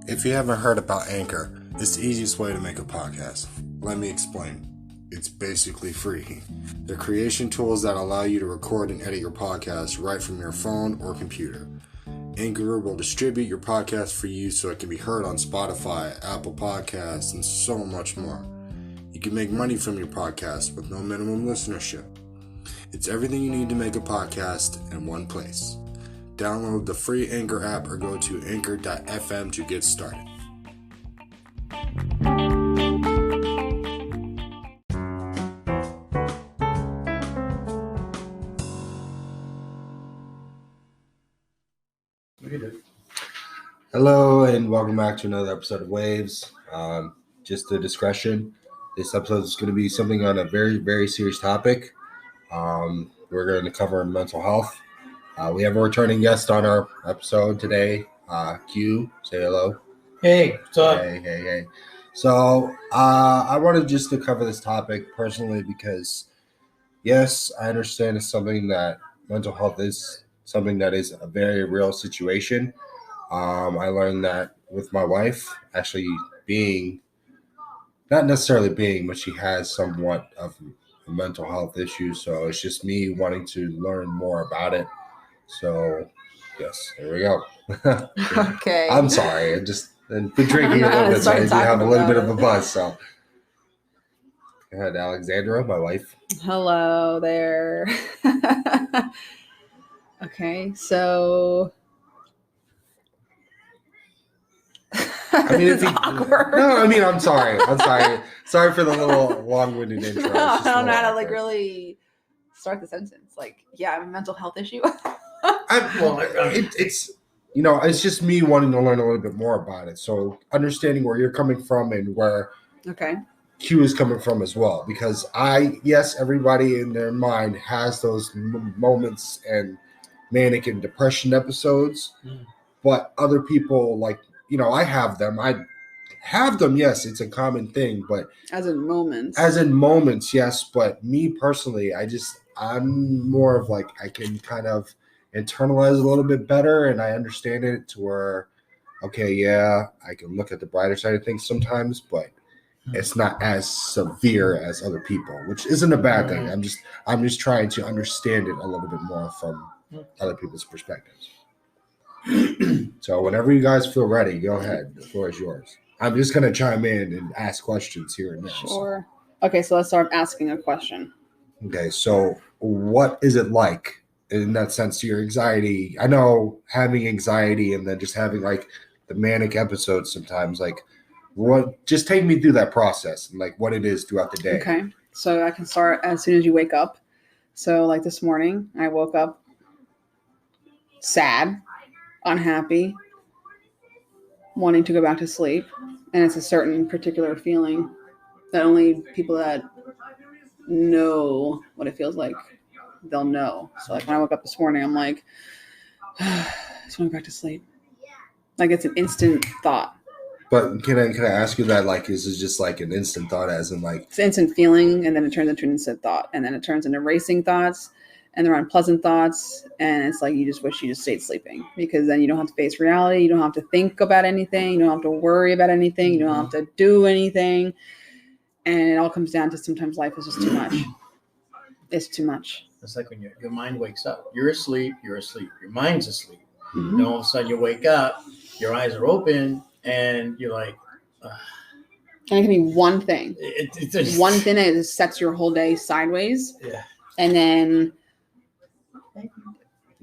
If you haven't heard about Anchor, it's the easiest way to make a podcast. Let me explain. It's basically free. They're creation tools that allow you to record and edit your podcast right from your phone or computer. Anchor will distribute your podcast for you so it can be heard on Spotify, Apple Podcasts, and so much more. You can make money from your podcast with no minimum listenership. It's everything you need to make a podcast in one place. Download the free Anchor app or go to anchor.fm to get started. Hello and welcome back to another episode of Waves. Just a discretion. This episode is going to be something on a very, very serious topic. We're going to cover mental health. We have a returning guest on our episode today. Q, say hello. Hey, what's up? Hey. So I wanted just to cover this topic personally because, yes, I understand it's something that mental health is something that is a very real situation. I learned that with my wife actually being, not necessarily being, but she has somewhat of a mental health issue. So it's just me wanting to learn more about it. So, yes, there we go. Okay. I'm sorry. I've been drinking a little bit, so I do have a little bit of a buzz. So, go ahead, Alexandra, my wife. Hello there. Okay, so. I mean, it's awkward. No, I mean, I'm sorry. Sorry for the little long-winded intro. I don't know how to really start the sentence. I have a mental health issue. It's it's just me wanting to learn a little bit more about it. So understanding where you're coming from and where Q is coming from as well. Because everybody in their mind has those moments and manic and depression episodes, but other people I have them. I have them. Yes, it's a common thing, but As in moments, yes. But me personally, I'm more of I can kind of internalize a little bit better, and I understand it to where, okay, yeah, I can look at the brighter side of things sometimes, but it's not as severe as other people, which isn't a bad thing. I'm just trying to understand it a little bit more from other people's perspectives. So whenever you guys feel ready, go ahead. The floor is yours. I'm just going to chime in and ask questions here and there. Sure. Okay, so let's start asking a question. Okay, so what is it like in that sense to your anxiety? I know having anxiety and then just having the manic episodes sometimes, just take me through that process and what it is throughout the day. Okay, so I can start as soon as you wake up. So this morning, I woke up sad, unhappy, wanting to go back to sleep. And it's a certain particular feeling that only people that know what it feels like, they'll know. So when I woke up this morning, I'm like, I just want to go back to sleep. It's an instant thought. But can I ask you that, is it just an instant thought as in It's an instant feeling, and then it turns into an instant thought, and then it turns into racing thoughts, and they're unpleasant thoughts, and it's you just wish you just stayed sleeping, because then you don't have to face reality, you don't have to think about anything, you don't have to worry about anything, you don't have to do anything, and it all comes down to sometimes life is just too much. It's too much. It's like when your mind wakes up. You're asleep, your mind's asleep. Mm-hmm. Then all of a sudden you wake up, your eyes are open, and you're like... And it can be one thing. It's just... One thing that just sets your whole day sideways. Yeah. And then...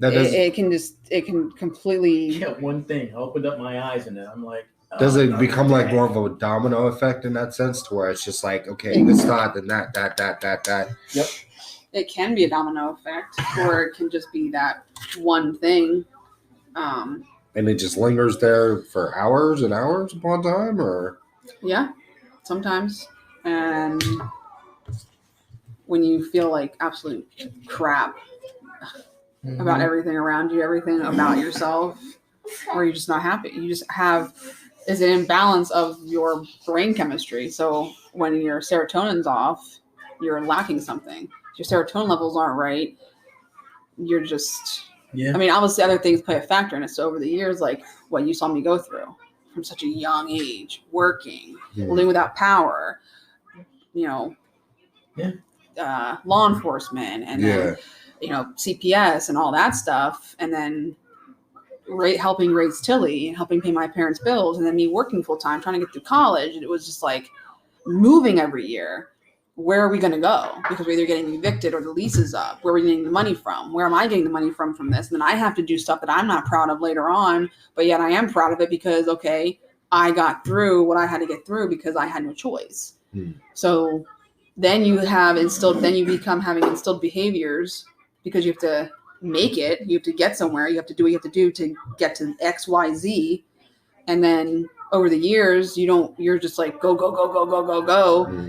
it can completely... Yeah, one thing. I opened up my eyes and then I'm like... Does it become more of a domino effect in that sense to where it's just okay, this thought, then that. Yep. It can be a domino effect, or it can just be that one thing. And it just lingers there for hours and hours upon time, or? Yeah, sometimes. And when you feel absolute crap about everything around you, everything about yourself, or you're just not happy. You just is an imbalance of your brain chemistry. So when your serotonin's off, you're lacking something. If your serotonin levels aren't right, you're just... Yeah. I mean, obviously other things play a factor in it. So over the years, what you saw me go through from such a young age, working, Yeah. living without power, you know, law enforcement, and then, you know, CPS and all that stuff. And then helping raise Tilly and helping pay my parents' bills. And then me working full time, trying to get through college. And it was just like moving every year. Where are we going to go? Because we're either getting evicted or the lease is up. Where are we getting the money from? Where am I getting the money from this? And then I have to do stuff that I'm not proud of later on, but yet I am proud of it because, okay, I got through what I had to get through because I had no choice. So then you become having instilled behaviors because you have to make it. You have to get somewhere. You have to do what you have to do to get to X, Y, Z. And then over the years, you're just like, go,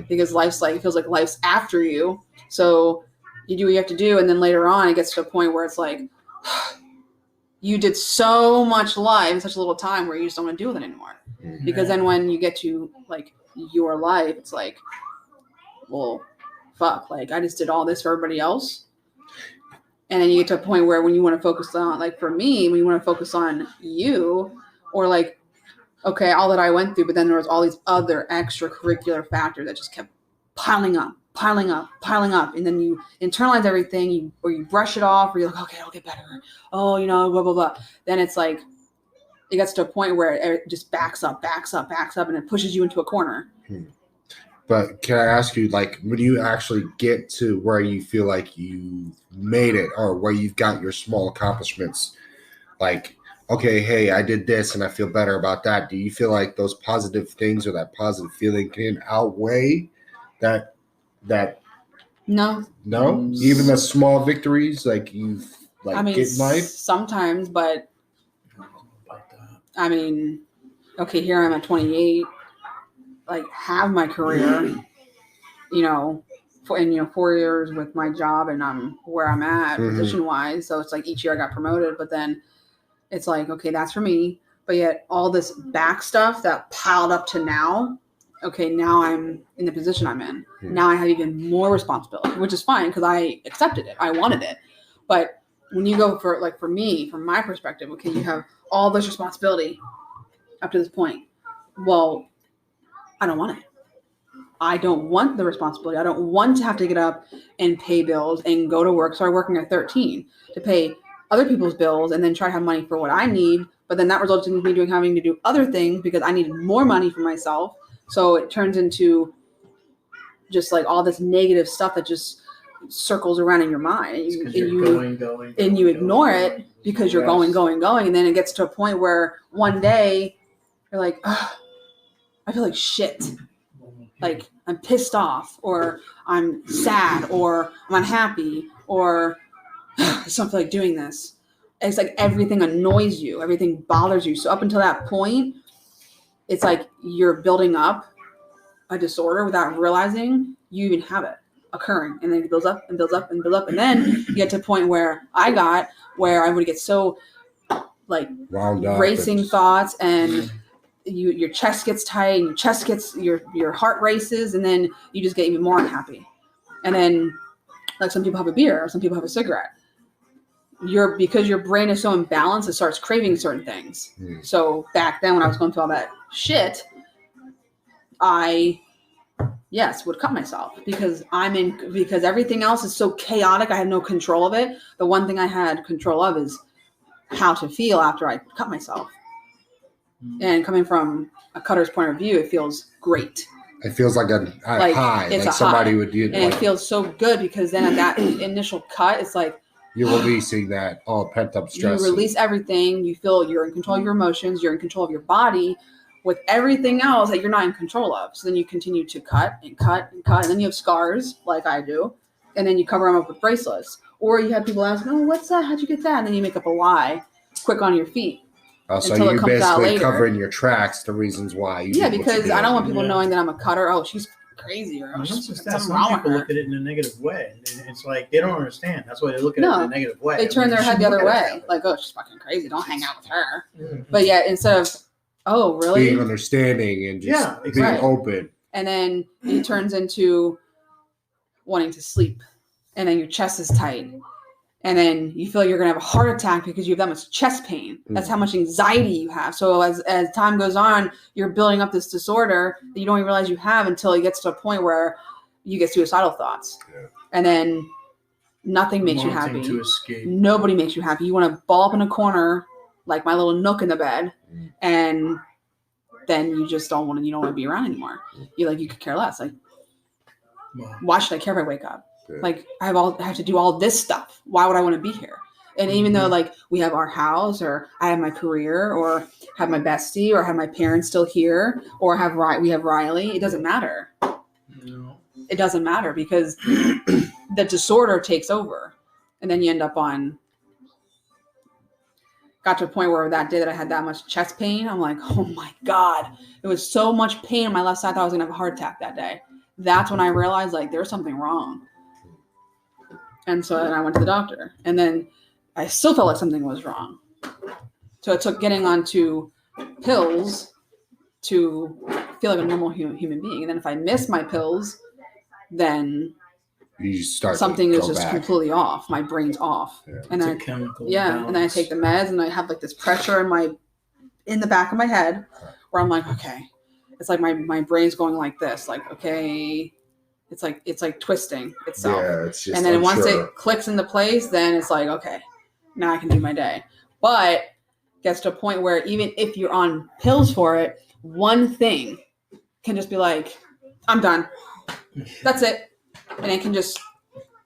because life's like, it feels like life's after you. So you do what you have to do. And then later on, it gets to a point where it's like, you did so much life in such a little time where you just don't want to deal with it anymore. Because then when you get to like your life, it's like, well, fuck, like I just did all this for everybody else. And then you get to a point where when you want to focus on, like for me, when you want to focus on you, or like, okay, all that I went through, but then there was all these other extracurricular factors that just kept piling up. And then you internalize everything, or you brush it off, or you're like, okay, it'll get better. Oh, you know, blah, blah, blah. Then it's like, it gets to a point where it just backs up, and it pushes you into a corner. But can I ask you, like, when you actually get to where you feel like you made it, or where you've got your small accomplishments, like, okay, hey, I did this and I feel better about that. Do you feel like those positive things or that positive feeling can outweigh that? No. Even the small victories, like you've like get in life. Sometimes, but I mean, okay, here I'm at 28. Like have my career, you know, 4 years with my job, and I'm where I'm at position wise. So it's like each year I got promoted, but then it's like, okay, that's for me. But yet all this back stuff that piled up to now, okay, now I'm in the position I'm in. Now I have even more responsibility, which is fine because I accepted it. I wanted it. But when you go for, like for me, from my perspective, okay, you have all this responsibility up to this point. Well, I don't want it. I don't want the responsibility. I don't want to have to get up and pay bills and go to work. Start working at 13 to pay other people's bills and then try to have money for what I need. But then that results in me having to do other things because I needed more money for myself. So it turns into just like all this negative stuff that just circles around in your mind. And you ignore it because you're going. And then it gets to a point where one day you're like, oh, I feel like shit. Like I'm pissed off, or I'm sad, or I'm unhappy, or I just don't feel like doing this. It's like everything annoys you, everything bothers you. So up until that point, it's like you're building up a disorder without realizing you even have it occurring, and then it builds up and builds up and builds up, and then you get to a point where I would get so like wound up, racing thoughts, and your chest gets tight, and your heart races, and then you just get even more unhappy. And then like some people have a beer, or some people have a cigarette. Because your brain is so imbalanced, it starts craving certain things. So back then when I was going through all that shit, I would cut myself because everything else is so chaotic. I have no control of it. The one thing I had control of is how to feel after I cut myself. And coming from a cutter's point of view, it feels great. It feels like a high, it's like a somebody high. would do. And it feels so good because then at that initial cut, it's like you're releasing that all pent up stress. You release everything. You feel you're in control of your emotions. You're in control of your body. With everything else that you're not in control of. So then you continue to cut, and then you have scars like I do, and then you cover them up with bracelets. Or you have people ask, "Oh, what's that? How'd you get that?" And then you make up a lie, quick on your feet. So you're basically covering your tracks, the reasons why. Because I don't want people knowing that I'm a cutter. Oh, she's crazy, or something wrong with her. People look at it in a negative way. It's like they don't understand. That's why they look at it in a negative way. They turn their head the other way, like, "Oh, she's fucking crazy. Don't hang out with her." But yeah, instead of oh, really? Being understanding and just being open. And then it turns into wanting to sleep. And then your chest is tight. And then you feel like you're going to have a heart attack because you have that much chest pain. That's how much anxiety you have. So as time goes on, you're building up this disorder that you don't even realize you have until it gets to a point where you get suicidal thoughts. Yeah. And then nothing makes you happy. To escape. Nobody makes you happy. You want to ball up in a corner like my little nook in the bed, and then you just don't want to be around anymore. You could care less. Like, why should I care if I wake up? Yeah. Like I have to do all this stuff. Why would I want to be here? And even though like we have our house, or I have my career, or have my bestie, or have my parents still here, or we have Riley, it doesn't matter. No. It doesn't matter because the disorder takes over, and then you end up got to a point where that day that I had that much chest pain, I'm like, oh my God, it was so much pain on my left side. I thought I was gonna have a heart attack that day. That's when I realized like there's something wrong. And so then I went to the doctor, and then I still felt like something was wrong. So it took getting onto pills to feel like a normal human being. And then if I miss my pills, then you start something is just completely off. My brain's off. Yeah. And it's a chemical balance. And then I take the meds, and I have like this pressure in the back of my head where I'm like, okay, it's like my brain's going like this, like, okay. It's like twisting itself. Yeah, it's just, and then once it clicks into place, then it's like, okay, now I can do my day. But gets to a point where even if you're on pills for it, one thing can just be like, I'm done. That's it. And it can just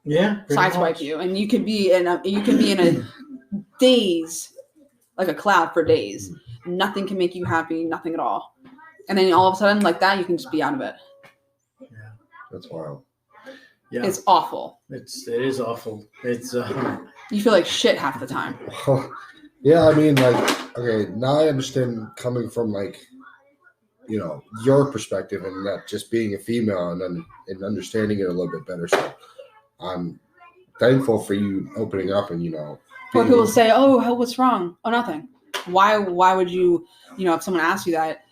sideswipe you. And you could be in a daze, like a cloud for days. Nothing can make you happy, nothing at all. And then all of a sudden, like that, you can just be out of it. That's wild. Yeah, it's awful. It is awful. It's you feel like shit half the time. Yeah, I mean, like, okay, now I understand coming from like, your perspective and that just being a female and understanding it a little bit better. So I'm thankful for you opening up and Or people say, "Oh, what's wrong?" Oh, nothing. Why would you? If someone asks you that,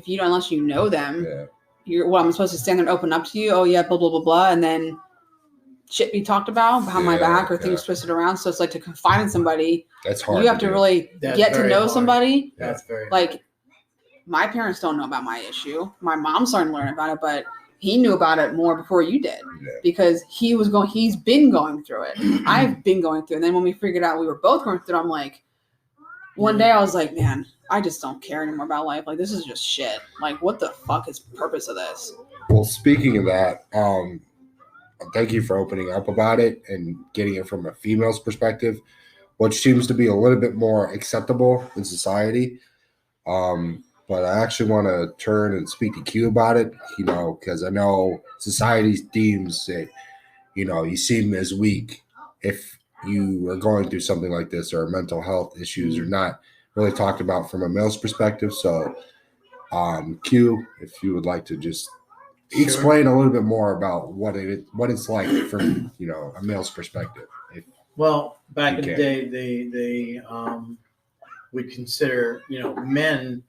unless you know them. Yeah. I'm supposed to stand there and open up to you. Oh yeah, blah blah blah blah, and then shit be talked about behind my back or things twisted around. So it's like to confide in somebody. That's hard. You have to really get to know hard. Somebody. That's very like. Hard. My parents don't know about my issue. My mom started to learn about it, but he knew about it more before you did because he's been going through it. I've been going through it. And then when we figured out we were both going through it, I'm like, one day I was like, man, I just don't care anymore about life. Like, this is just shit. Like, what the fuck is the purpose of this? Well, speaking of that, thank you for opening up about it and getting it from a female's perspective, which seems to be a little bit more acceptable in society. But I actually want to turn and speak to Q about it, because I know society deems that, you seem as weak if you are going through something like this, or mental health issues are not really talked about from a male's perspective. So, Q, if you would like to just explain a little bit more about what it's like from, a male's perspective. Well, back in the day, they would consider, men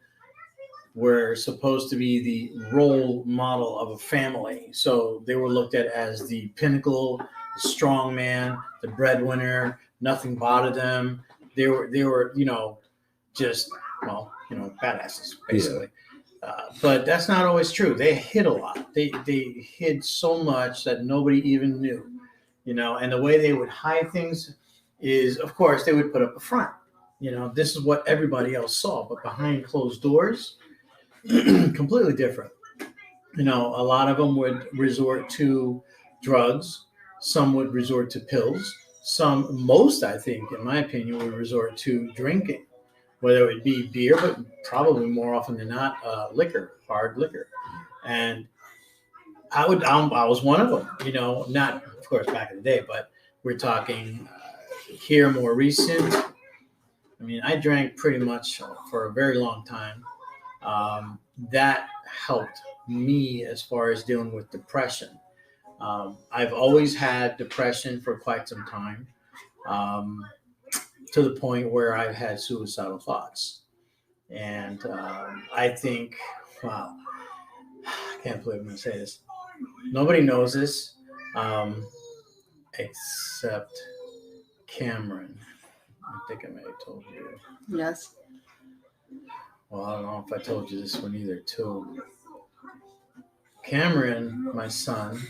were supposed to be the role model of a family. So they were looked at as the pinnacle, the strong man, the breadwinner, nothing bothered them. They were, just, badasses, basically. Yeah. But that's not always true. They hid a lot. They hid so much that nobody even knew, and the way they would hide things is, of course, they would put up a front. This is what everybody else saw, but behind closed doors, completely different. A lot of them would resort to drugs. Some would resort to pills. Most, I think, in my opinion, would resort to drinking, whether it be beer, but probably more often than not, liquor, hard liquor. And I was one of them, not, of course, back in the day, but we're talking here more recent. I mean, I drank pretty much for a very long time. That helped me as far as dealing with depression. I've always had depression for quite some time, to the point where I've had suicidal thoughts. And I think, wow, I can't believe I'm going to say this. Nobody knows this, except Cameron. I think I may have told you. Yes. Well, I don't know if I told you this one either, too. Cameron, my son,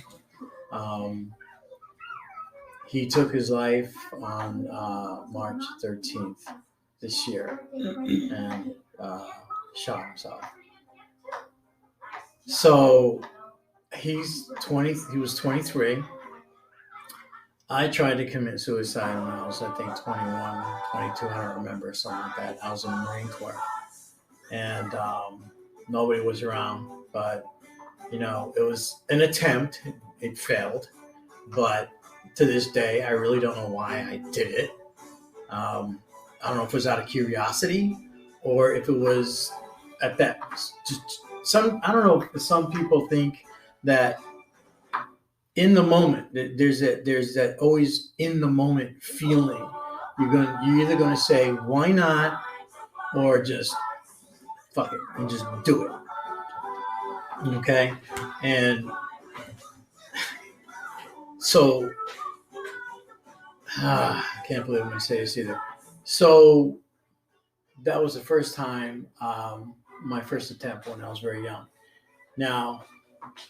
he took his life on March 13th this year and shot himself. So he was 23. I tried to commit suicide when I was, I think, 21, 22. I don't remember, something like that. I was in the Marine Corps. And nobody was around. But, it was an attempt. It failed. But to this day, I really don't know why I did it. I don't know if it was out of curiosity or if it was at that. I don't know if some people think that in the moment, there's that always in the moment feeling. You're either going to say, why not? Or just fuck it and just do it. Okay. And so, I can't believe I'm going to say this either. So that was the first time, my first attempt when I was very young. Now,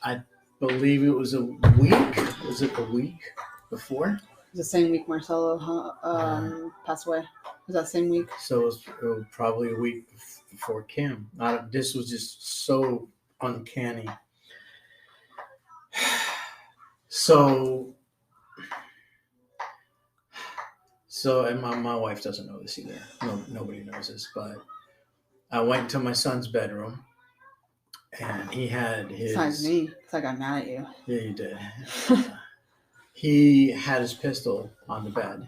I believe it was a week. Was it a week before? The same week Marcelo passed away. Was that same week? So it was probably a week before Cam. This was just so uncanny. So and my wife doesn't know this either. Nobody knows this, but I went into my son's bedroom, and he had his. Besides me, because I got mad at you. Yeah, you did. He had his pistol on the bed,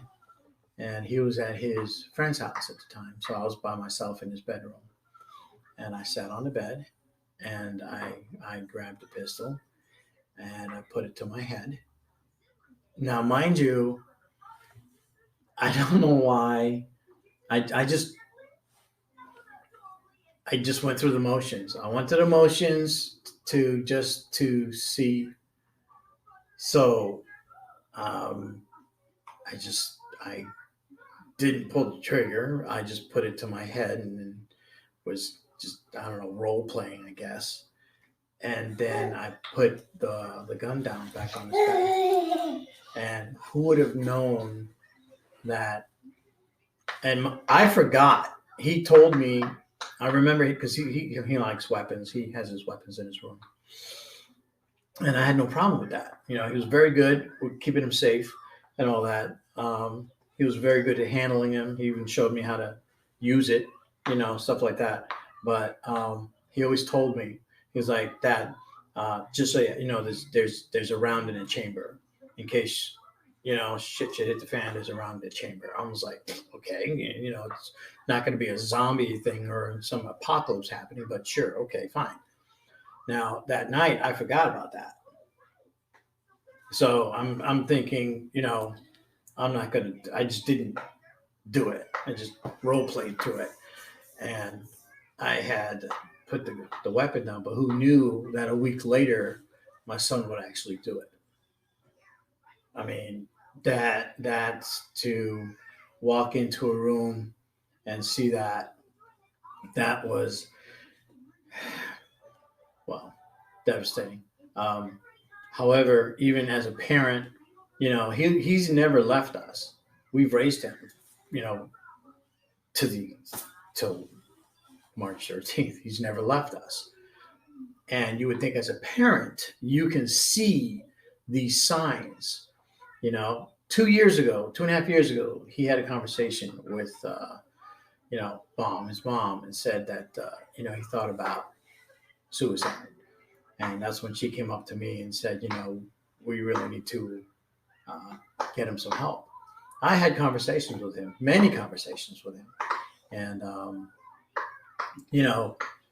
and he was at his friend's house at the time. So I was by myself in his bedroom, and I sat on the bed, and I grabbed the pistol, and I put it to my head. Now, mind you, I don't know why. I just went through the motions. I went through the motions to see. So, I didn't pull the trigger. I just put it to my head and then was just, I don't know, role playing, I guess. And then I put the gun down back on his back. And who would have known that? And I forgot. He told me, I remember because he likes weapons. He has his weapons in his room. And I had no problem with that. He was very good with keeping him safe and all that. He was very good at handling him. He even showed me how to use it, stuff like that. But he always told me, he was like, Dad, just so you know, there's a round in a chamber in case, shit should hit the fan. There's a round in the chamber. I was like, okay, it's not going to be a zombie thing or some apocalypse happening, but sure, okay, fine. Now that night, I forgot about that. So I'm thinking, I'm not gonna. I just didn't do it. I just role played to it, and I had put the weapon down. But who knew that a week later, my son would actually do it? I mean, that's to walk into a room and see that was. Well, devastating. However, even as a parent, he's never left us. We've raised him, till March 13th. He's never left us. And you would think as a parent, you can see these signs. 2.5 years ago, he had a conversation with, his mom, and said that, he thought about suicide. And that's when she came up to me and said, we really need to get him some help. I had conversations with him, many conversations with him. And,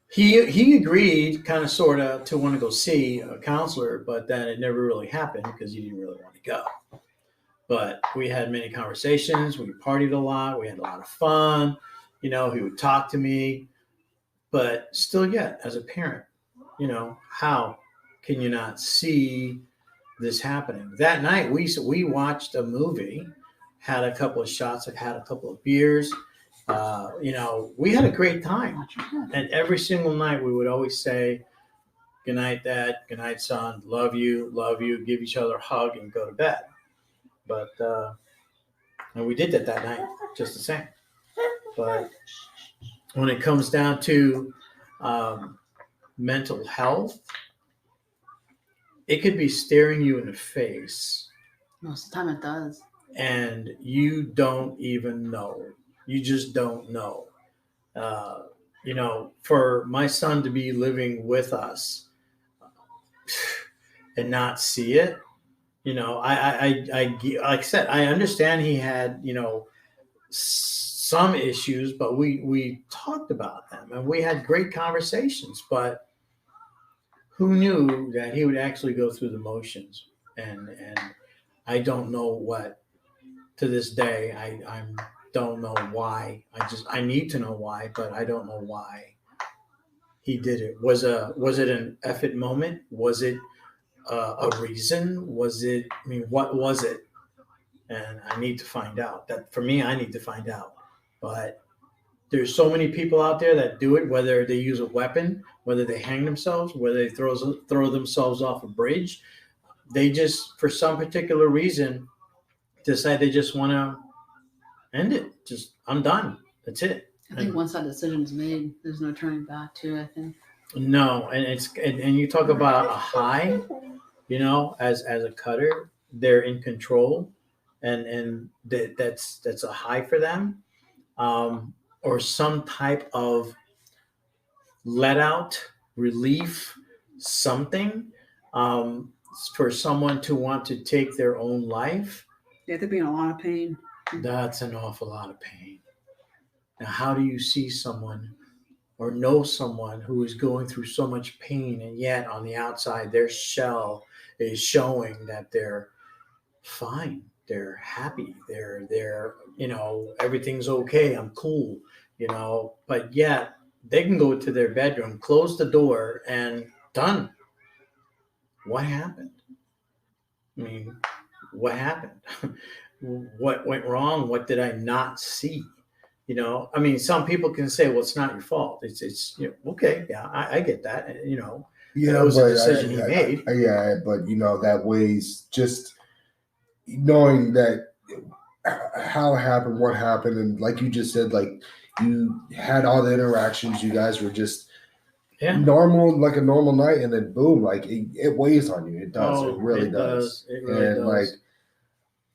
he agreed kind of sort of to want to go see a counselor, but then it never really happened because he didn't really want to go. But we had many conversations. We partied a lot. We had a lot of fun. He would talk to me. But still yet, as a parent, how can you not see this happening? That night, we watched a movie, had a couple of shots, I had a couple of beers. We had a great time. And every single night we would always say, good night, Dad. Good night, son. Love you. Love you. Give each other a hug and go to bed. But, and we did that night, just the same. But when it comes down to mental health, it could be staring you in the face. Most of the time it does. And you don't even know. You just don't know. For my son to be living with us and not see it, I like I said, I understand he had, some issues, but we talked about them and we had great conversations, but who knew that he would actually go through the motions? And I don't know what, to this day, I don't know why. I need to know why, but I don't know why he did it. Was it an effort moment? Was it a reason? What was it? And I need to find out. That for me, I need to find out. But there's so many people out there that do it, whether they use a weapon, whether they hang themselves, whether they throw themselves off a bridge. They just, for some particular reason, decide they just want to end it. Just, I'm done. That's it. I think once that decision is made, there's no turning back to it, I think. No, and you talk about a high, as a cutter, they're in control, and that's a high for them, or some type of let out, relief, something, for someone to want to take their own life. Yeah, they'd be in a lot of pain. That's an awful lot of pain. Now, how do you see someone or know someone who is going through so much pain, and yet on the outside their shell is showing that they're fine, they're happy, they're everything's okay, I'm cool, but yet they can go to their bedroom, close the door, and done. What happened? What happened? What went wrong? What did I not see? Some people can say, well, it's not your fault. It's okay. Yeah, I get that. That was a decision he made. But that weighs just knowing that how it happened, what happened. And like you just said, like you had all the interactions. You guys were just normal, like a normal night. And then boom, like it weighs on you. It does. It really does. It really does. Like,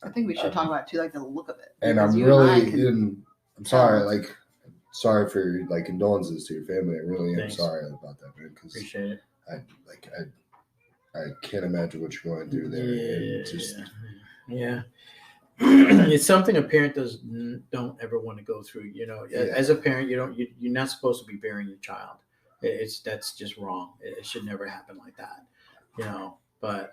I think we should talk about too, like the look of it. And I'm sorry, sorry for your condolences to your family. I really am sorry about that, man. Appreciate it. I can't imagine what you're going through there. Yeah. It's something a parent don't ever want to go through. As a parent, you're not supposed to be burying your child. That's just wrong. It should never happen like that. But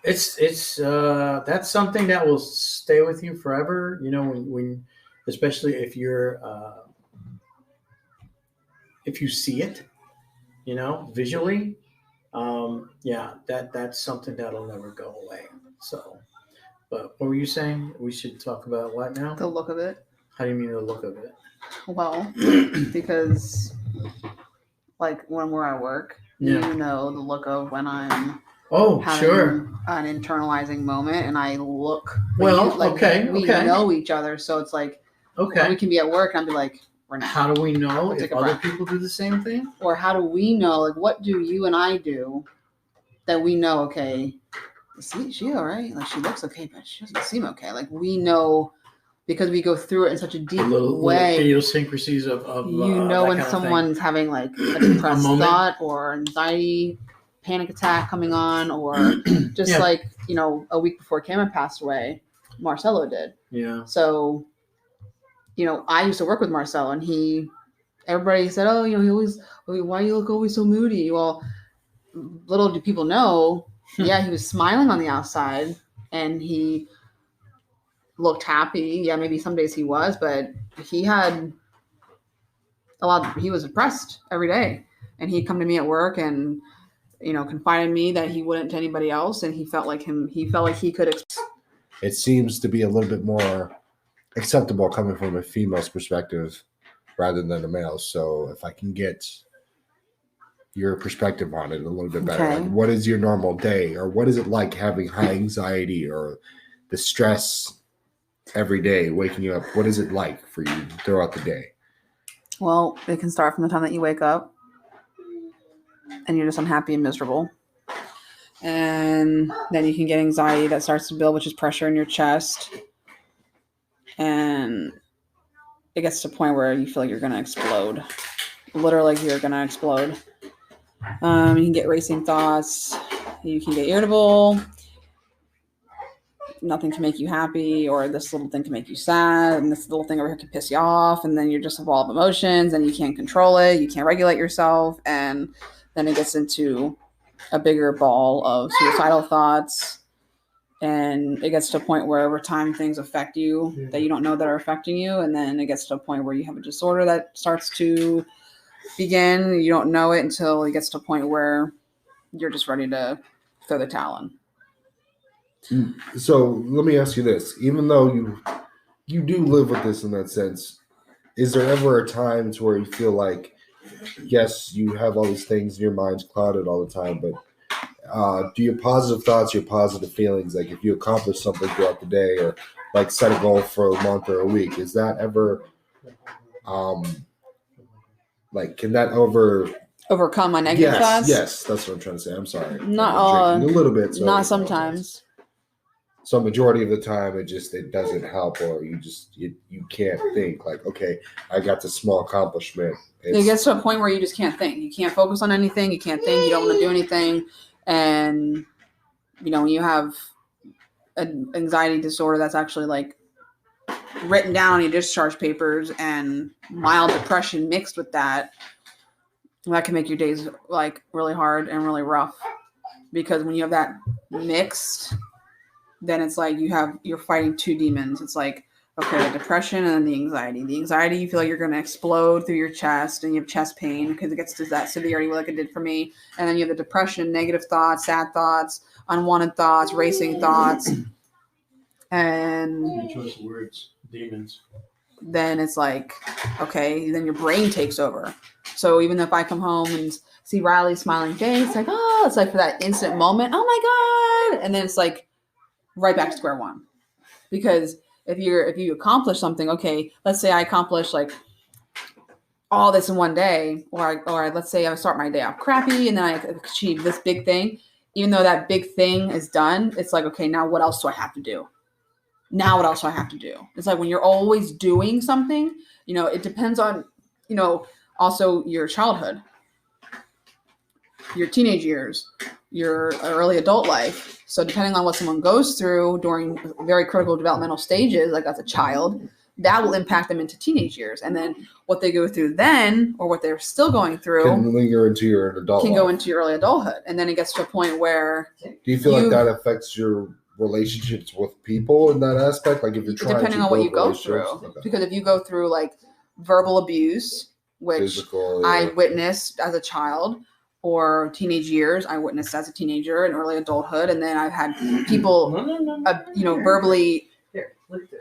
it's that's something that will stay with you forever. When especially if you see it, visually, that's something that'll never go away. So, but what were you saying? We should talk about what now? The look of it. How do you mean the look of it? Well, because when we're at work, the look of when I'm having an internalizing moment and I look. Okay. We know each other, so it's like, we can be at work and I'll be like, we're not. How do we know if other people do the same thing? Or how do we know, what do you and I do that we know, okay, is she all right? Like, she looks okay, but she doesn't seem okay. Like, we know because we go through it in such a deep way. Little idiosyncrasies of when someone's having a depressed thought or anxiety, panic attack coming on, or just a week before Cameron passed away, Marcelo did. Yeah. So, I used to work with Marcelo, and everybody said, oh, he always, why you look always so moody? Well, little do people know, he was smiling on the outside and he looked happy. Yeah, maybe some days he was, but he had he was depressed every day, and he'd come to me at work and confide in me that he wouldn't to anybody else, and he felt like he could. It seems to be a little bit more acceptable coming from a female's perspective rather than a male. So if I can get your perspective on it a little bit better, Okay. like what is your normal day, or what is it like having high anxiety or the stress every day, waking you up? What is it like for you throughout the day? Well, it can start from the time that you wake up and you're just unhappy and miserable. And then you can get anxiety that starts to build, which is pressure in your chest. And it gets to a point where you feel like you're going to explode. Literally, like you're going to explode. You can get racing thoughts. You can get irritable. Nothing can make you happy, or this little thing can make you sad, and this little thing over here can piss you off, and then you're just a ball of emotions, and you can't control it. You can't regulate yourself, and then it gets into a bigger ball of suicidal thoughts, and it gets to a point where over time things affect you that you don't know that are affecting you, and then it gets to a point where you have a disorder that starts to begin. You don't know it until it gets to a point where you're just ready to throw the towel in. So let me ask you this: even though you do live with this in that sense, is there ever a time to where you feel like, yes, you have all these things in your mind's clouded all the time, but do your positive thoughts, your positive feelings, like if you accomplish something throughout the day, or like set a goal for a month or a week, is that ever like, can that overcome my negative thoughts? Yes, that's what I'm trying to say. I'm sorry. Not I'm drinking a little bit. So not sometimes. So majority of the time, it doesn't help, or you can't think like, okay, I got this small accomplishment. It gets to a point where you just can't think. You can't focus on anything. You can't think. You don't want to do anything. And, when you have an anxiety disorder that's actually like written down on your discharge papers, and mild depression mixed with that can make your days like really hard and really rough. Because when you have that mixed, then it's like you're fighting two demons. It's like, okay, the depression and then the anxiety. The anxiety, you feel like you're going to explode through your chest, and you have chest pain because it gets to that severity like it did for me. And then you have the depression, negative thoughts, sad thoughts, unwanted thoughts, racing thoughts. And Good choice of words, demons. Then it's like, okay, then your brain takes over. So even if I come home and see Riley's smiling face, like, oh, it's like for that instant moment, oh my God. And then it's like, right back to square one. Because if you accomplish something, okay, let's say I accomplish like all this in one day, or let's say I start my day off crappy and then I achieve this big thing. Even though that big thing is done, it's like, okay, now what else do I have to do? It's like when you're always doing something, it depends on, also your childhood, your teenage years, your early adult life. So depending on what someone goes through during very critical developmental stages, like as a child, that will impact them into teenage years. And then what they go through then, or what they're still going through, can linger into your adult life. Go into your early adulthood. And then it gets to a point where... Do you feel like that affects your relationships with people in that aspect? Like if you're trying depending to on what you go relationships? through. Okay. Because if you go through like verbal abuse, which Physical, I witnessed as a child, or teenage years, I witnessed as a teenager and early adulthood, and then I've had people, verbally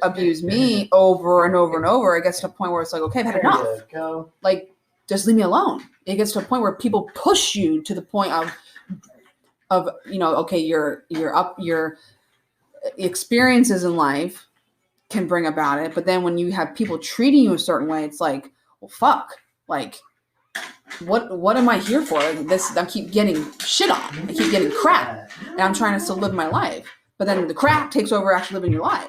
abuse me over and over and over. It gets to a point where it's like, okay, I've had enough. Like, just leave me alone. It gets to a point where people push you to the point of okay, your experiences in life can bring about it, but then when you have people treating you a certain way, it's like, well, fuck, like. What am I here for? I keep getting shit on. I keep getting crap. And I'm trying to still live my life. But then the crap takes over actually living your life.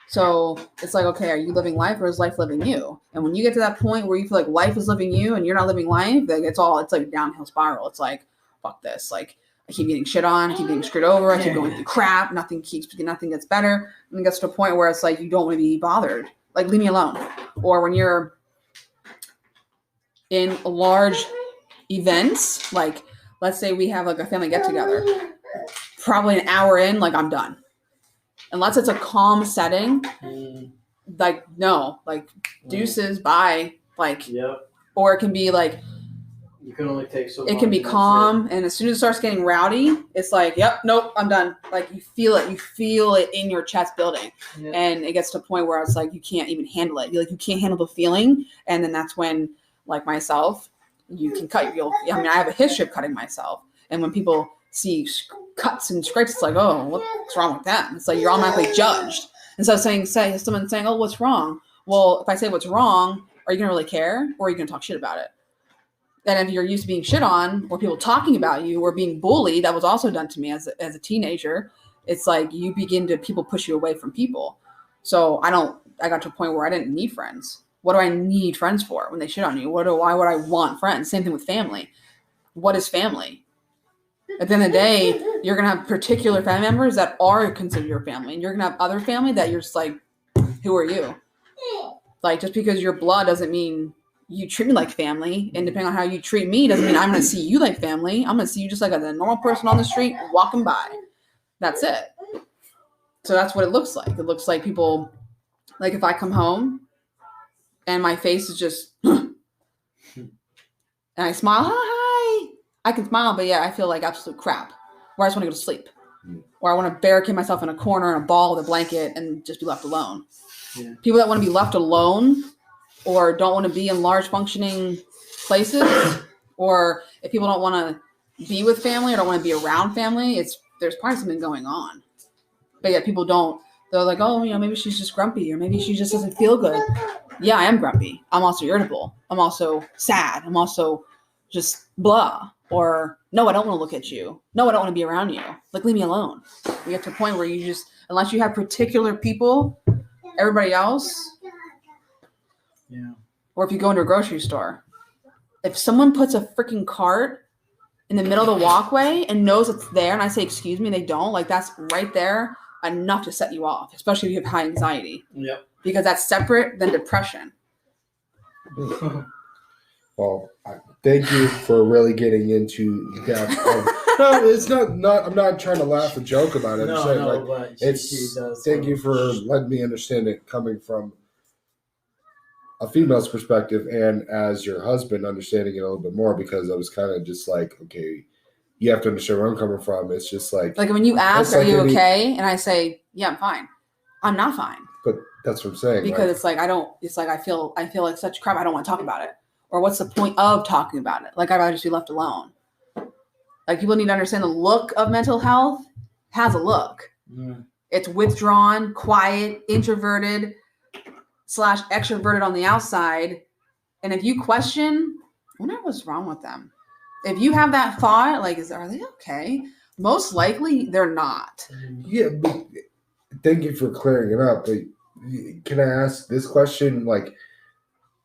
So it's like, okay, are you living life or is life living you? And when you get to that point where you feel like life is living you and you're not living life, like it's like a downhill spiral. It's like, fuck this. Like I keep getting shit on, I keep getting screwed over, I keep going through crap, nothing gets better. And it gets to a point where it's like you don't want to be bothered. Like leave me alone. Or when you're in large events, like let's say we have like a family get together, probably an hour in, like I'm done. Unless it's a calm setting, like no, like deuces, bye. Like, or it can be like You can only take so it much, can be and that's calm, and as soon as it starts getting rowdy, it's like, yep, nope, I'm done. Like you feel it in your chest building, Yeah. and it gets to a point where it's like you can't even handle it. You can't handle the feeling, and then that's when, like myself, you can cut. I have a history of cutting myself, and when people see cuts and scrapes, it's like, oh, what's wrong with them? It's like you're automatically judged. And so someone saying, oh, what's wrong? Well, if I say what's wrong, are you gonna really care, or are you gonna talk shit about it? And if you're used to being shit on, or people talking about you, or being bullied, that was also done to me as a teenager. It's like people push you away from people. So I got to a point where I didn't need friends. What do I need friends for when they shit on you? Why would I want friends? Same thing with family. What is family? At the end of the day, you're going to have particular family members that are considered your family. And you're going to have other family that you're just like, who are you? Like, just because you're blood doesn't mean you treat me like family. And depending on how you treat me doesn't mean I'm going to see you like family. I'm going to see you just like a normal person on the street walking by. That's it. So that's what it looks like. It looks like people, like if I come home and my face is just, and I smile, hi. I can smile, but yeah, I feel like absolute crap. Or I just want to go to sleep. Or I want to barricade myself in a corner in a ball with a blanket and just be left alone. Yeah. People that want to be left alone or don't want to be in large functioning places, or if people don't want to be with family or don't want to be around family, there's probably something going on. But yeah, people don't. They're like, oh, maybe she's just grumpy, or maybe she just doesn't feel good. Yeah, I am grumpy. I'm also irritable. I'm also sad. I'm also just blah. Or no, I don't want to look at you. No, I don't want to be around you. Like, leave me alone. We get to a point where you just, unless you have particular people, everybody else. Yeah. Or if you go into a grocery store, if someone puts a freaking cart in the middle of the walkway and knows it's there, and I say, excuse me, they don't, like that's right there enough to set you off, especially if you have high anxiety. Yep. Because that's separate than depression. Well, thank you for really getting into depth. No, it's not. I'm not trying to laugh and joke about it. But she does. Thank you for letting me understand it coming from a female's perspective, and as your husband, understanding it a little bit more, because I was kind of just like, okay, you have to understand where I'm coming from. It's just like when you ask, are you okay? And I say, yeah, I'm fine. I'm not fine. But that's what I'm saying. Because it's like I feel like such crap. I don't want to talk about it. Or what's the point of talking about it? Like, I'd rather just be left alone. Like, people need to understand the look of mental health has a look. Mm. It's withdrawn, quiet, introverted / extroverted on the outside. And if you question, I wonder what's wrong with them. If you have that thought, like, are they okay? Most likely they're not. Yeah, but thank you for clearing it up. But can I ask this question? Like,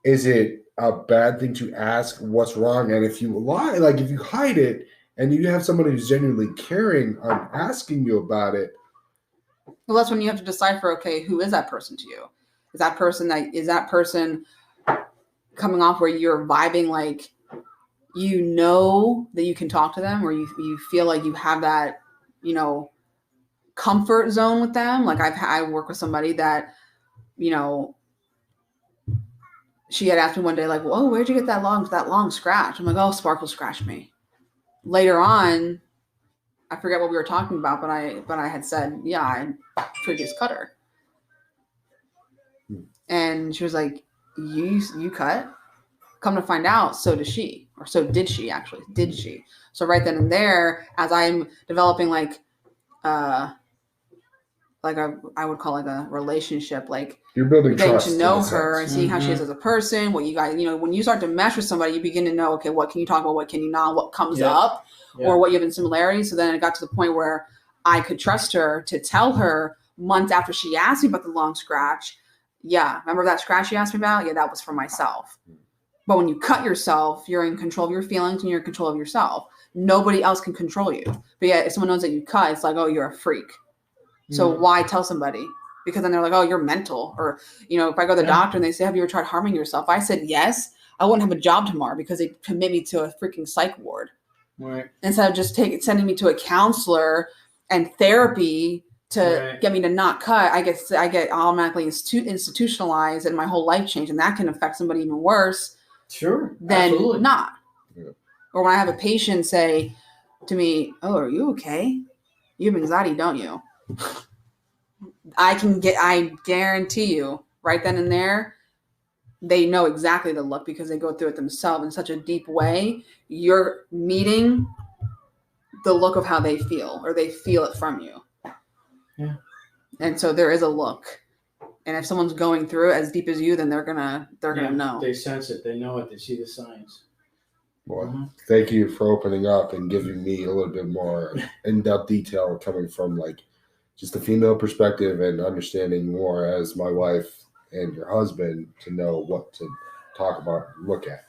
is it a bad thing to ask what's wrong? And if you lie, like if you hide it and you have somebody who's genuinely caring on asking you about it. Well, that's when you have to decipher, okay, who is that person to you? Is that person coming off where you're vibing like you know that you can talk to them, or you feel like you have that, comfort zone with them? Like I work with somebody that, she had asked me one day, like, "Whoa, where'd you get that long scratch?" I'm like, "Oh, Sparkle scratched me." Later on, I forget what we were talking about, but I had said, "Yeah, I previous cutter," and she was like, "You cut?" Come to find out, so does she, or so did she actually? Did she? So right then and there, as I'm developing I would call like a relationship, like you're building getting trust to know her and seeing how she is Mm-hmm. as a person, what you guys, when you start to mesh with somebody, you begin to know, okay, what can you talk about? What can you not? What comes up or what you have in similarities. So then it got to the point where I could trust her to tell her months after she asked me about the long scratch. Yeah. Remember that scratch you asked me about? Yeah, that was for myself. But when you cut yourself, you're in control of your feelings and you're in control of yourself. Nobody else can control you. But yeah, if someone knows that you cut, it's like, oh, you're a freak. So why tell somebody? Because then they're like, oh, you're mental. Or, if I go to the doctor and they say, have you ever tried harming yourself? I said, yes. I wouldn't have a job tomorrow because they commit me to a freaking psych ward. Right. Instead of just sending me to a counselor and therapy to get me to not cut, I get automatically institutionalized and my whole life changed. And that can affect somebody even worse Sure. than Absolutely. not. Yeah. Or when I have a patient say to me, "Oh, are you okay? You have anxiety, don't you?" I guarantee you, right then and there, they know exactly the look because they go through it themselves in such a deep way. You're meeting the look of how they feel, or they feel it from you. Yeah. And so there is a look. And if someone's going through it as deep as you, then they're gonna know. They sense it. They know it. They see the signs. Well, thank you for opening up and giving me a little bit more in-depth detail coming from like just the female perspective and understanding more as my wife and your husband to know what to talk about, look at.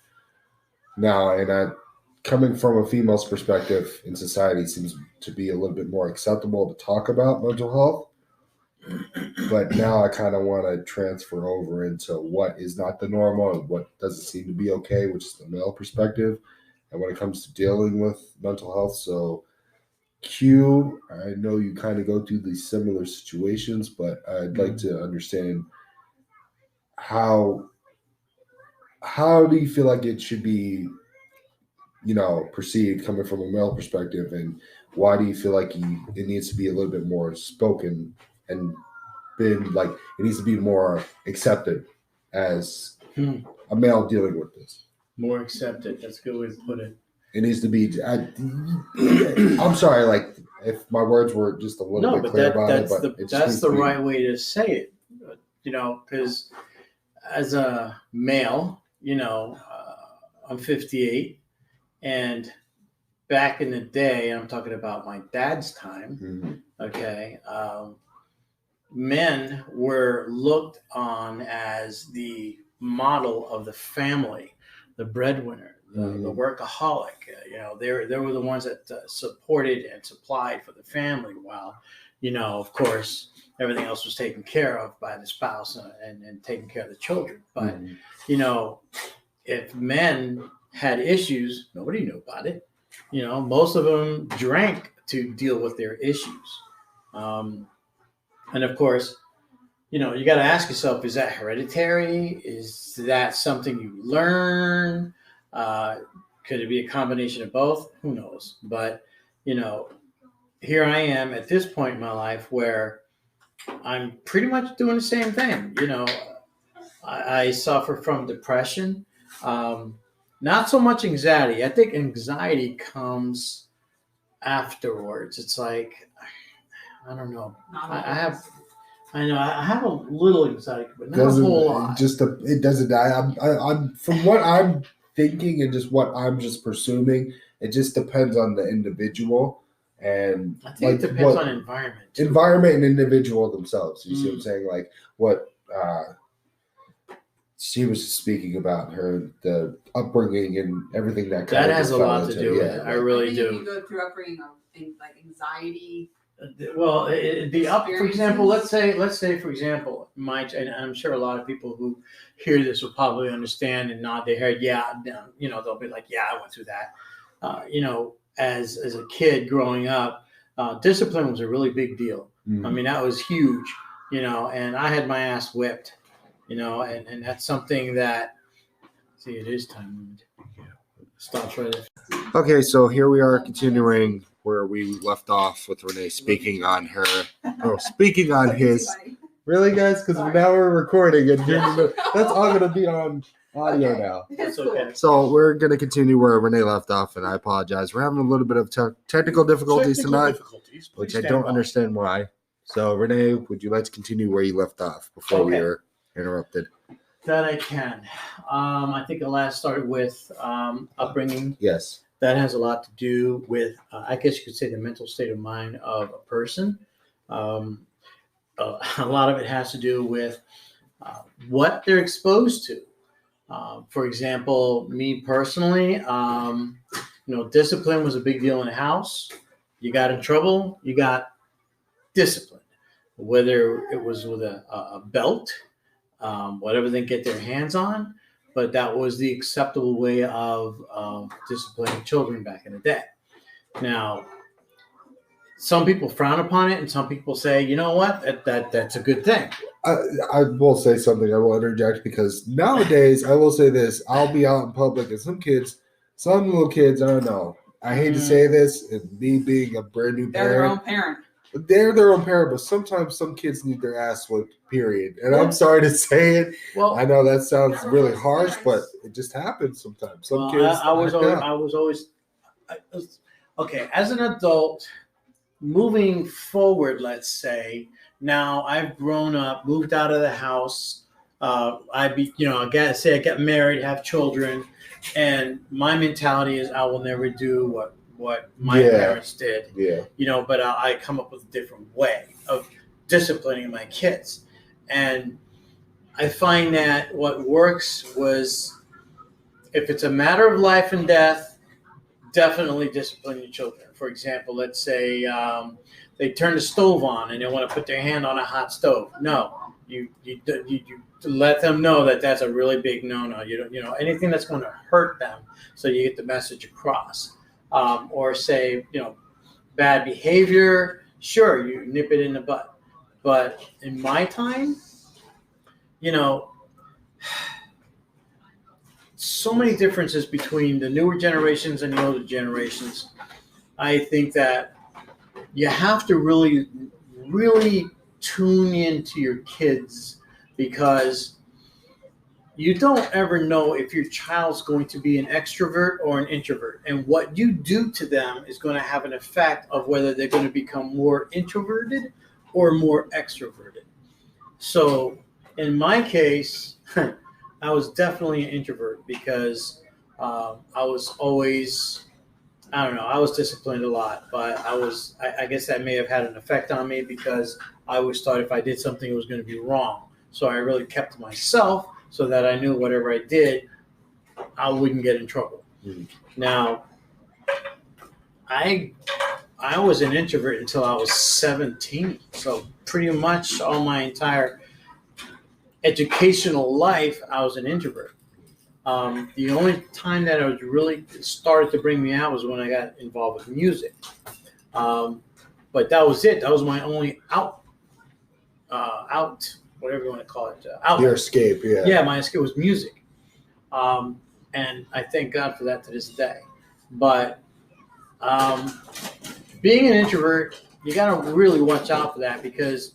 Now, and coming from a female's perspective in society seems to be a little bit more acceptable to talk about mental health. But now I kind of want to transfer over into what is not the normal and what doesn't seem to be okay, which is the male perspective. And when it comes to dealing with mental health, so Q, I know you kind of go through these similar situations, but I'd like to understand how do you feel like it should be, perceived coming from a male perspective, and why do you feel like it needs to be a little bit more spoken and been like it needs to be more accepted as a male dealing with this? More accepted. That's a good way to put it. It needs to be. I'm sorry, like if my words were just a little bit clear about it, but that's the right way to say it. Because as a male, I'm 58, and back in the day, I'm talking about my dad's time. Okay, men were looked on as the model of the family, the breadwinner, the workaholic. They were the ones that supported and supplied for the family, while, of course, everything else was taken care of by the spouse and taking care of the children. But, if men had issues, nobody knew about it. Most of them drank to deal with their issues. And of course, you got to ask yourself, is that hereditary? Is that something you learn? Could it be a combination of both? Who knows? But, here I am at this point in my life where I'm pretty much doing the same thing. I suffer from depression, not so much anxiety. I think anxiety comes afterwards. It's like, I don't know. I have a little anxiety, but not a whole lot. It doesn't. I'm from what I'm thinking and just what I'm just presuming. It just depends on the individual, and I think it depends on environment. Environment and individual themselves. You see what I'm saying? Like what she was speaking about the upbringing and everything that has a lot to do with it. I really do. You go through upbringing of things like anxiety. Well, for example, let's say, for example, and I'm sure a lot of people who hear this will probably understand and nod their head. Yeah, they'll be like, yeah, I went through that. As a kid growing up, discipline was a really big deal. I mean, that was huge, and I had my ass whipped, and that's something that, see, it is time. Stops right there. Okay, so here we are continuing where we left off with Renee speaking on his. Really, guys? Because now we're recording and that's all going to be on audio now. That's okay. So we're going to continue where Renee left off, and I apologize. We're having a little bit of technical difficulties tonight, which I don't understand why. So Renee, would you like to continue where you left off before we were interrupted? That I can. I think I last started with upbringing. Yes. That has a lot to do with, I guess you could say, the mental state of mind of a person. A lot of it has to do with what they're exposed to. For example, me personally, discipline was a big deal in the house. You got in trouble, you got disciplined. Whether it was with a belt, whatever they get their hands on, but that was the acceptable way of disciplining children back in the day. Now, some people frown upon it, and some people say, you know what, that's a good thing. I will say something. I will interject because nowadays, I will say this: I'll be out in public, and some kids Some little kids, I don't know. I hate to say this, and me being a brand new They're their own parent, parent. they're their own parent, but sometimes some kids need their ass whipped, period. And I'm sorry to say it. Well, I know that sounds really harsh, but it just happens sometimes. Some kids. I was always okay. As an adult, moving forward, let's say now I've grown up, moved out of the house. I got married, have children, and my mentality is I will never do what my parents did. Yeah. But I come up with a different way of disciplining my kids, and I find that what works was if it's a matter of life and death, definitely discipline your children. For example, let's say they turn the stove on and they want to put their hand on a hot stove. No, you let them know that that's a really big no-no. Anything that's going to hurt them, so you get the message across. Or say, bad behavior. Sure, you nip it in the butt. But in my time, so many differences between the newer generations and the older generations. I think that you have to really, really tune into your kids, because you don't ever know if your child's going to be an extrovert or an introvert. And what you do to them is going to have an effect of whether they're going to become more introverted or more extroverted. So in my case, I was definitely an introvert because I was always, I was disciplined a lot, but I guess that may have had an effect on me because I always thought if I did something, it was going to be wrong. So I really kept to myself so that I knew whatever I did, I wouldn't get in trouble. Mm-hmm. Now, I was an introvert until I was 17. So pretty much all my entire educational life, I was an introvert. The only time that I was really started to bring me out was when I got involved with music. But that was it. That was my only out, whatever you want to call it. Outlet. Your escape, yeah. Yeah, my escape was music. And I thank God for that to this day. But being an introvert, you got to really watch out for that, because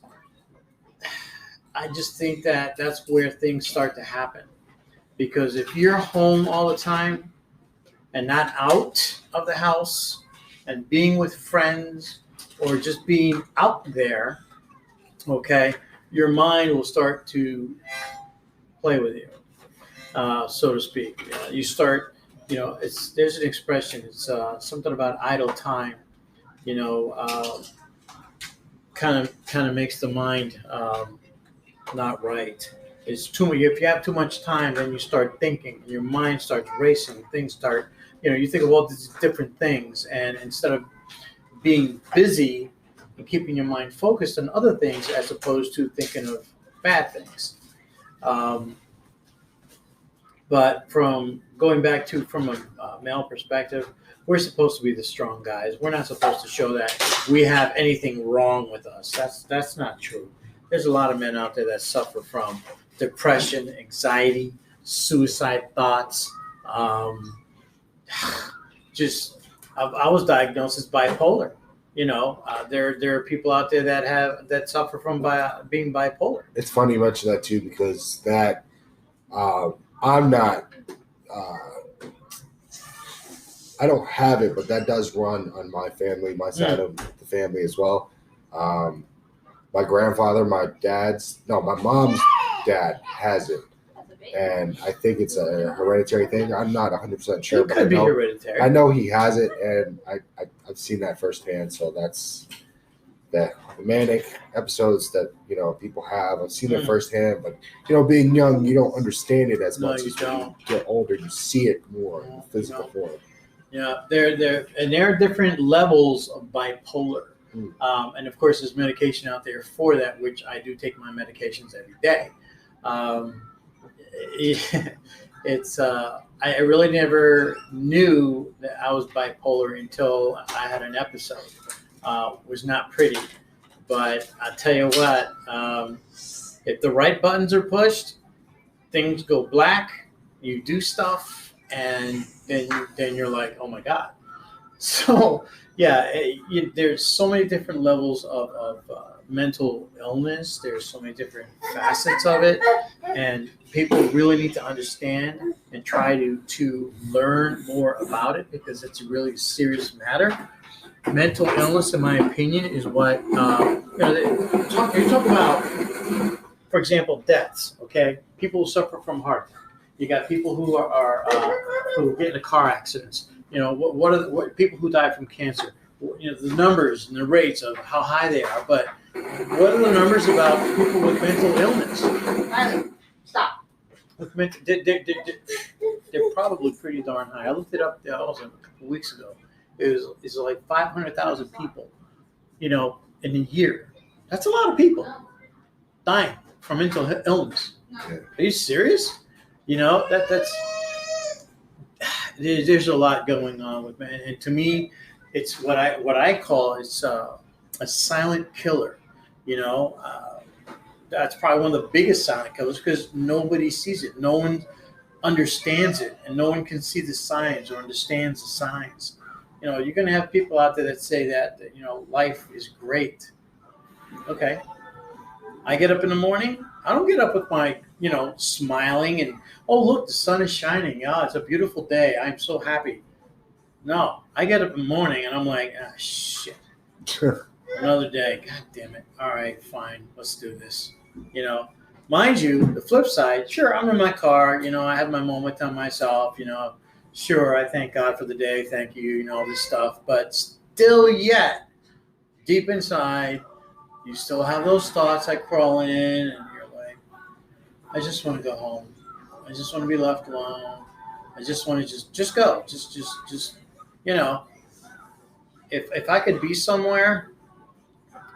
I just think that that's where things start to happen. Because if you're home all the time and not out of the house and being with friends or just being out there, okay, your mind will start to play with you, so to speak. You start, there's an expression, it's something about idle time, kind of makes the mind not right. It's too much. If you have too much time, then you start thinking, your mind starts racing, things start, you think of all these different things, and instead of being busy and keeping your mind focused on other things as opposed to thinking of bad things. But from going back to from a male perspective, we're supposed to be the strong guys. We're not supposed to show that we have anything wrong with us. That's not true. There's a lot of men out there that suffer from depression, anxiety, suicide thoughts. I was diagnosed as bipolar. There are people out there that suffer from being bipolar. It's funny you mention that too, because that I'm not. I don't have it, but that does run on my family, my side of the family as well. My grandfather, my mom's dad has it. And I think it's a hereditary thing. I'm not 100% sure. It could be hereditary. I know he has it, and I've seen that firsthand. So that's the manic episodes that, people have. I've seen it firsthand. But, being young, you don't understand it as much as when you get older. You see it more in physical form. Yeah, there are different levels of bipolar. And of course, there's medication out there for that, which I do take my medications every day. I really never knew that I was bipolar until I had an episode. Was not pretty, but I tell you what, if the right buttons are pushed, things go black. You do stuff, and then you're like, oh my God. So yeah, there's so many different levels of mental illness. There's so many different facets of it, and people really need to understand and try to learn more about it because it's a really serious matter. Mental illness, in my opinion, is what you talk about. For example, deaths. Okay, people who suffer from heart. You got people who are who get into car accidents. You know, what people who die from cancer. You know, the numbers and the rates of how high they are. But what are the numbers about people with mental illness? Riley, stop. With they're probably pretty darn high. I looked it up a couple of weeks ago. It's like 500,000 people, you know, in a year. That's a lot of people dying from mental illness. Yeah. Are you serious? You know, that's there's a lot going on with man, and to me, it's what I call it's a silent killer. You know, that's probably one of the biggest silent killers because nobody sees it, no one understands it, and no one can see the signs or understands the signs. You know, you're going to have people out there that say that you know life is great. Okay, I get up in the morning. I don't get up with my, you know, smiling and, oh, look, the sun is shining. Yeah, it's a beautiful day. I'm so happy. No, I get up in the morning and I'm like, ah, shit. Another day. God damn it. All right, fine. Let's do this. You know, mind you, the flip side, sure, I'm in my car. You know, I have my moment to myself. You know, sure, I thank God for the day. Thank you, you know, all this stuff. But still yet, deep inside, you still have those thoughts like crawling in, and you're like, I just want to go home. I just want to be left alone. I just want to just go. Just, you know, if I could be somewhere,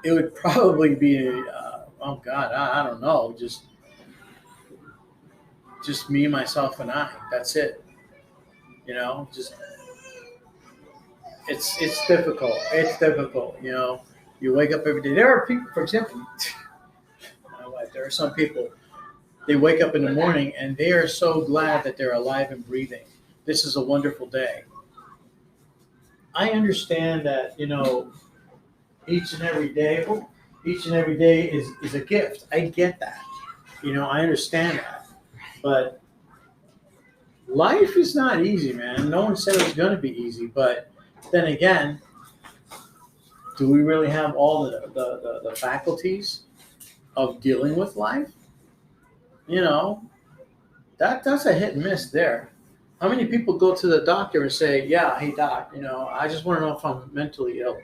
it would probably be, oh God, I don't know, just me, myself, and I. That's it. You know, just it's difficult. It's difficult. You know. You wake up every day. There are people, for example, my wife, there are some people, they wake up in the morning and they are so glad that they're alive and breathing. This is a wonderful day. I understand that, you know, each and every day is a gift. I get that. You know, I understand that. But life is not easy, man. No one said it was going to be easy. But then again, do we really have all the faculties of dealing with life? You know, that's a hit and miss there. How many people go to the doctor and say, yeah, hey, doc, you know, I just want to know if I'm mentally ill?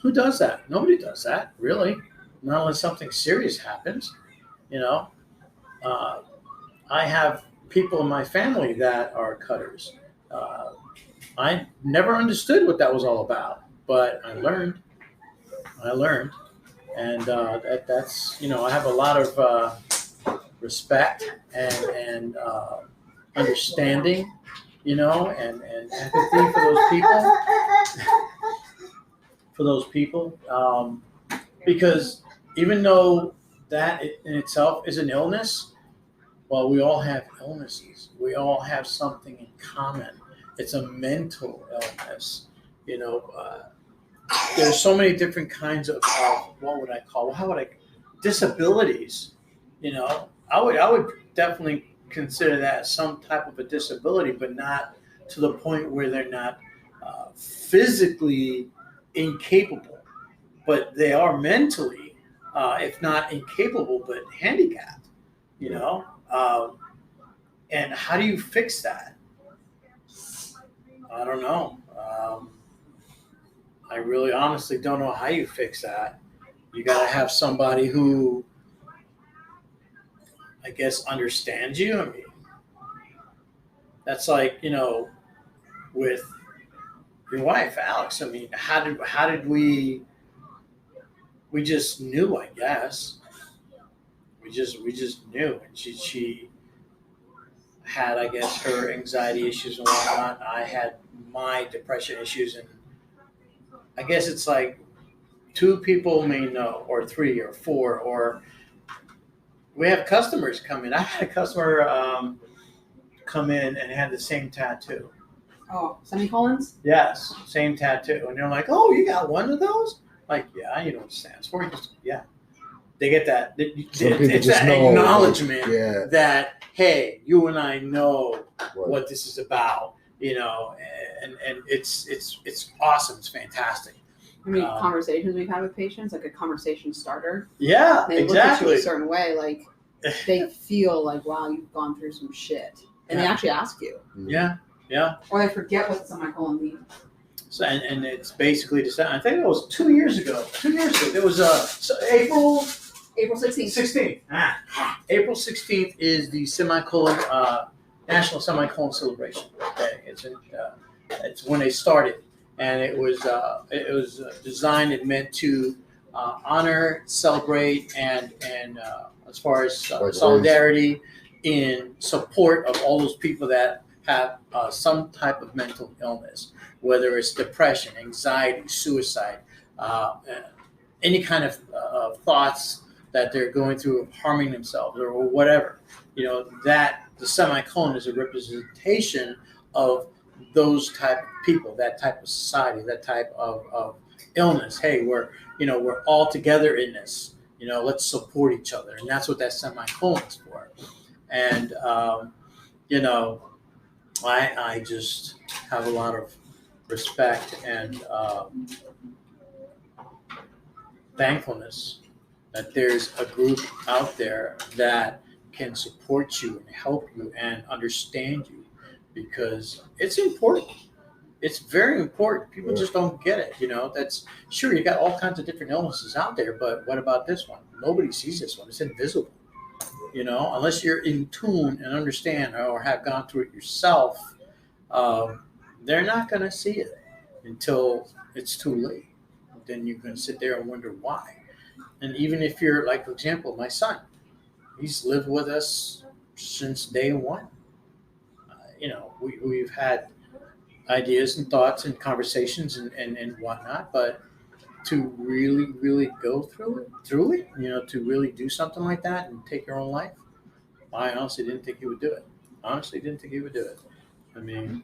Who does that? Nobody does that, really. Not unless something serious happens, you know. I have people in my family that are cutters. I never understood what that was all about. But I learned, and that's, you know, I have a lot of respect and understanding, you know, and empathy for those people, because even though that in itself is an illness, well, we all have illnesses. We all have something in common. It's a mental illness, you know. There's so many different kinds of disabilities. You know, I would definitely consider that some type of a disability, but not to the point where they're not physically incapable, but they are mentally, if not incapable, but handicapped. You know, and how do you fix that? I don't know. I really honestly don't know how you fix that. You got to have somebody who, I guess, understands you. I mean, that's like, you know, with your wife, Alex. I mean, how did we just knew, I guess. We just knew. And she had, I guess, her anxiety issues and whatnot. I had my depression issues, and I guess it's like 2 people may know, or 3 or 4, or we have customers come in. I had a customer come in and had the same tattoo. Oh, semicolons? Yes, same tattoo. And they're like, oh, you got one of those? Like, yeah, you know what it stands for. Yeah. They get that. It's that acknowledgement that, hey, you and I know what this is about, you know, and it's awesome. It's fantastic. How many conversations we've had with patients, like a conversation starter. Yeah, they look at you a certain way, like they feel like, wow, you've gone through some shit. And they actually ask you. Yeah. Or they forget what semicolon means. So, and it's basically just, I think it was 2 years ago. 2 years ago. There was April 16th. April 16th is the National Semicolon Celebration Day. It's when they started, and it was designed and meant to honor, celebrate, and as far as solidarity in support of all those people that have some type of mental illness, whether it's depression, anxiety, suicide, any kind of thoughts that they're going through of harming themselves or whatever. You know, that the semicolon is a representation of those type of people, that type of society, that type of illness. Hey, we're all together in this. You know, let's support each other, and that's what that semicolon is for. And you know, I just have a lot of respect and thankfulness that there's a group out there that can support you and help you and understand you, because it's important. It's very important. People just don't get it. You know, that's sure, you got all kinds of different illnesses out there, but what about this one? Nobody sees this one. It's invisible. You know, unless you're in tune and understand or have gone through it yourself, they're not going to see it until it's too late. Then you're going to sit there and wonder why. And even if you're, like, for example, my son, he's lived with us since day one. You know, we've had ideas and thoughts and conversations and whatnot, but to really go through it, you know, to really do something like that and take your own life, I honestly didn't think he would do it. I mean,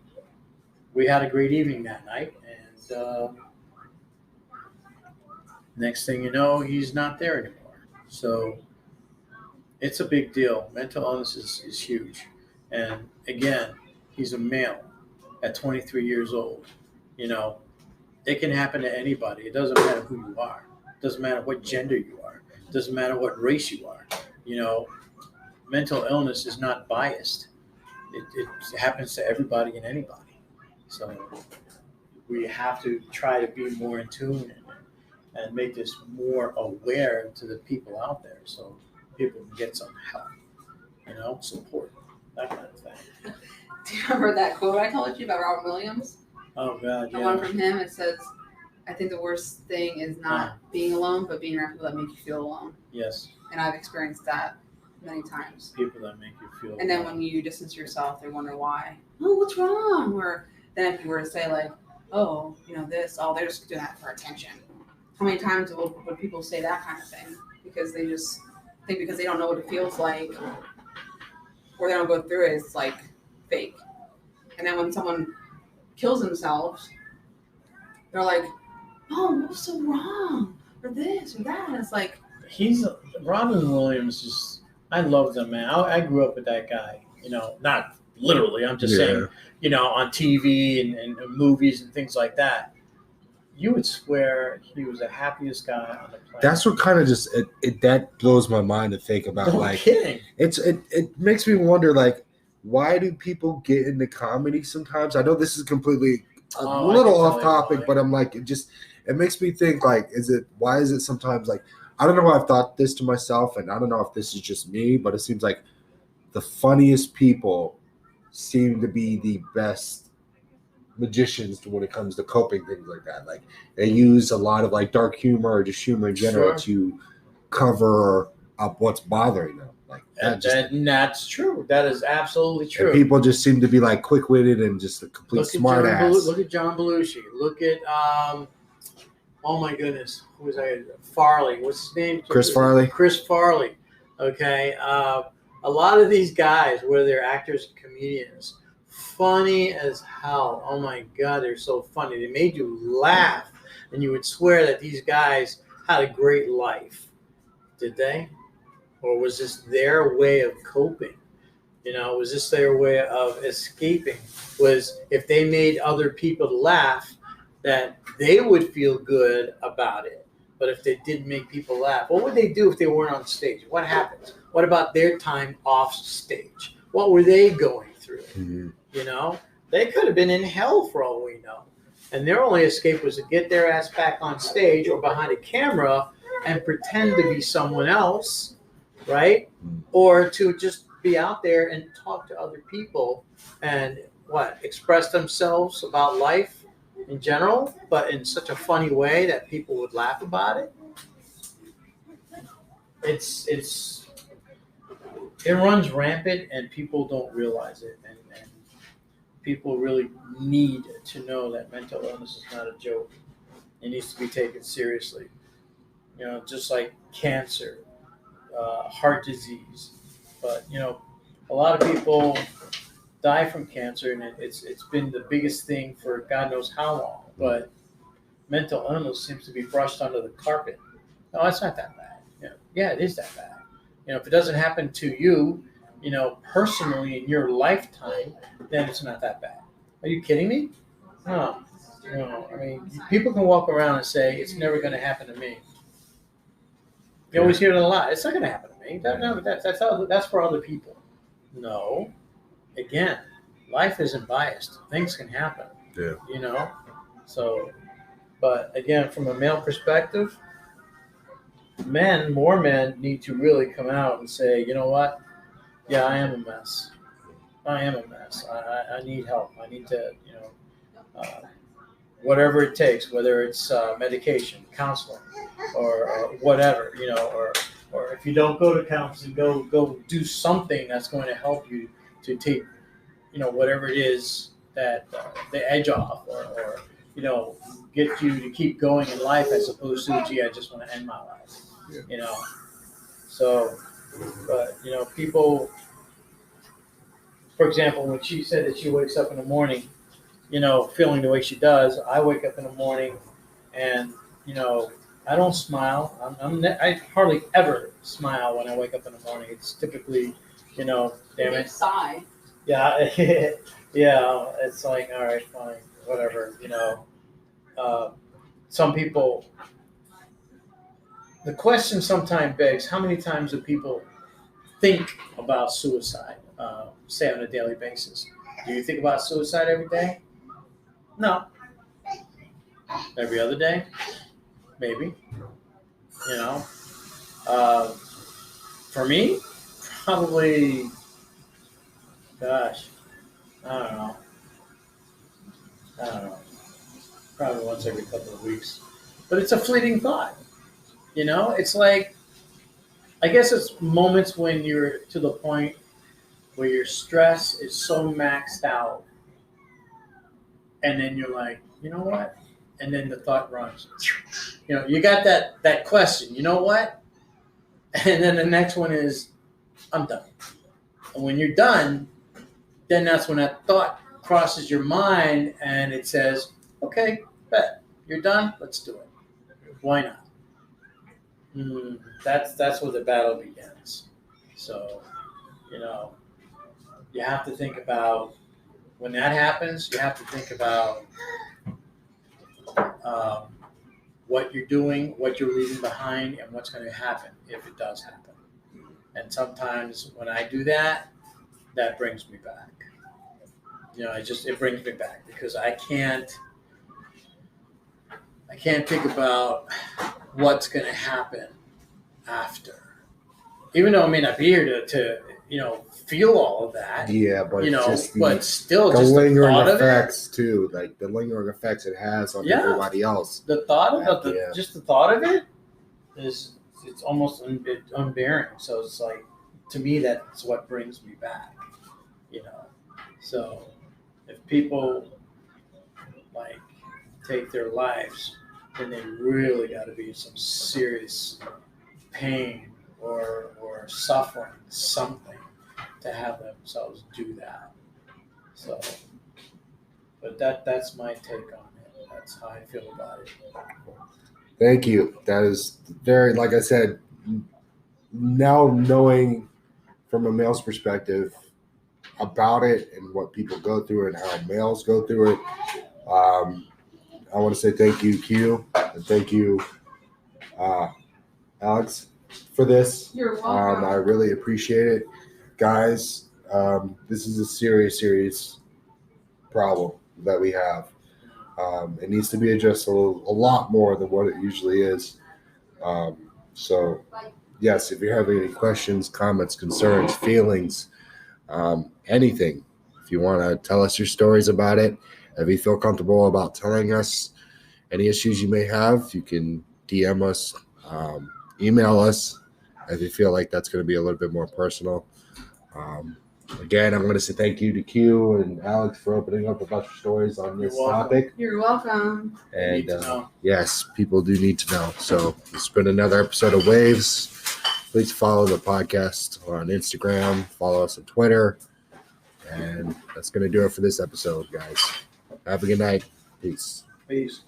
we had a great evening that night, and next thing you know, he's not there anymore. So it's a big deal. Mental illness is huge. And again, he's a male at 23 years old. You know, it can happen to anybody. It doesn't matter who you are. It doesn't matter what gender you are. It doesn't matter what race you are. You know, mental illness is not biased. It happens to everybody and anybody. So we have to try to be more in tune and make this more aware to the people out there, so people can get some help, you know, support, that kind of thing. Do you remember that quote I told you about Robin Williams? Oh, God, The one from him, it says, I think the worst thing is not being alone, but being around people that make you feel alone. Yes. And I've experienced that many times. People that make you feel And then when you distance yourself, they wonder why. Oh, what's wrong? Or then if you were to say, like, oh, you know, this, oh, they're just doing that for attention. How many times would people say that kind of thing? Because they just think because they don't know what it feels like or they don't go through it, it's like fake. And then when someone kills themselves, they're like, oh, what's so wrong? Or this or that. And it's like, Robin Williams I love them, man. I grew up with that guy, you know, not literally, I'm just saying, you know, on TV and movies and things like that. You would swear he was the happiest guy on the planet. That's what kind of just that blows my mind to think about. No kidding. It makes me wonder, like, why do people get into comedy sometimes? I know this is completely a little off topic, but I'm like, it makes me think, like, why is it sometimes, like, I don't know why I've thought this to myself, and I don't know if this is just me, but it seems like the funniest people seem to be the best magicians when it comes to coping things like that. Like, they use a lot of, like, dark humor or just humor in general to cover up what's bothering them. Like, that's true. That is absolutely true. People just seem to be, like, quick-witted and just a complete smart ass. Look at John Belushi. Look at oh my goodness, who was I? Farley. What's his name? Chris Farley. Chris Farley. Okay. A lot of these guys, whether they're actors and comedians, funny as hell. Oh my God, they're so funny. They made you laugh, and you would swear that these guys had a great life. Did they? Or was this their way of coping? Was this their way of escaping? Was if they made other people laugh, that they would feel good about it. But if they didn't make people laugh, what would they do if they weren't on stage? What happens? What about their time off stage? What were they going through? Mhm. They could have been in hell for all we know. And their only escape was to get their ass back on stage or behind a camera and pretend to be someone else, right? Or to just be out there and talk to other people and express themselves about life in general, but in such a funny way that people would laugh about it. It runs rampant and people don't realize it, and people really need to know that mental illness is not a joke. It needs to be taken seriously. Just like cancer, heart disease. But a lot of people die from cancer, and it's been the biggest thing for God knows how long. But mental illness seems to be brushed under the carpet. No, it's not that bad. Yeah, it is that bad. If it doesn't happen to you, personally in your lifetime, then it's not that bad. Are you kidding me? No. I mean, people can walk around and say it's never going to happen to me. You always hear it a lot. It's not going to happen to me. That's for other people. No. Again, life isn't biased. Things can happen. Yeah. So, but again, from a male perspective, more men need to really come out and say, you know what? Yeah, I am a mess. I need help. I need to, whatever it takes, whether it's medication, counseling, or whatever, or if you don't go to counseling, go do something that's going to help you to take, whatever it is that the edge off, or get you to keep going in life as opposed to, gee, I just want to end my life. Yeah. So, but people, for example, when she said that she wakes up in the morning, feeling the way she does, I wake up in the morning and, I don't smile. I hardly ever smile when I wake up in the morning. It's typically, damn it. Sigh. Yeah. Yeah. It's like, all right, fine, whatever, some people, the question sometimes begs, how many times do people think about suicide, say on a daily basis? Do you think about suicide every day? No. Every other day? Maybe. For me, probably, gosh, I don't know. Probably once every couple of weeks. But it's a fleeting thought. It's like, I guess it's moments when you're to the point where your stress is so maxed out. And then you're like, you know what? And then the thought runs. You got that question, you know what? And then the next one is, I'm done. And when you're done, then that's when that thought crosses your mind and it says, okay, bet. You're done? Let's do it. Why not? That's where the battle begins. So, you have to think about, when that happens, you have to think about what you're doing, what you're leaving behind, and what's going to happen if it does happen. And sometimes when I do that, that brings me back. It brings me back because I can't think about what's going to happen after. Even though I may not be here to feel all of that. Yeah, but but still, the just the lingering thought effects too, like the lingering effects it has on everybody else. The thought of the thought of it it's almost unbearing. So it's like, to me, that's what brings me back. So if people take their lives, then they really got to be in some serious pain or suffering something. to have themselves do that. So, but that's my take on it. That's how I feel about it. Thank you. That is very, like I said, now knowing from a male's perspective about it and what people go through and how males go through it. I want to say thank you, Q, and thank you, Alex, for this. You're welcome. I really appreciate it. Guys, this is a serious problem that we have. It needs to be addressed a lot more than what it usually is. So, yes, if you have any questions, comments, concerns, feelings, anything, if you want to tell us your stories about it, if you feel comfortable about telling us any issues you may have, you can DM us, email us if you feel like that's going to be a little bit more personal. Again, I'm going to say thank you to Q and Alex for opening up about your stories on this topic. You're welcome. And yes, people do need to know. So it's been another episode of Waves. Please follow the podcast on Instagram, follow us on Twitter. And that's going to do it for this episode, guys. Have a good night. Peace. Peace.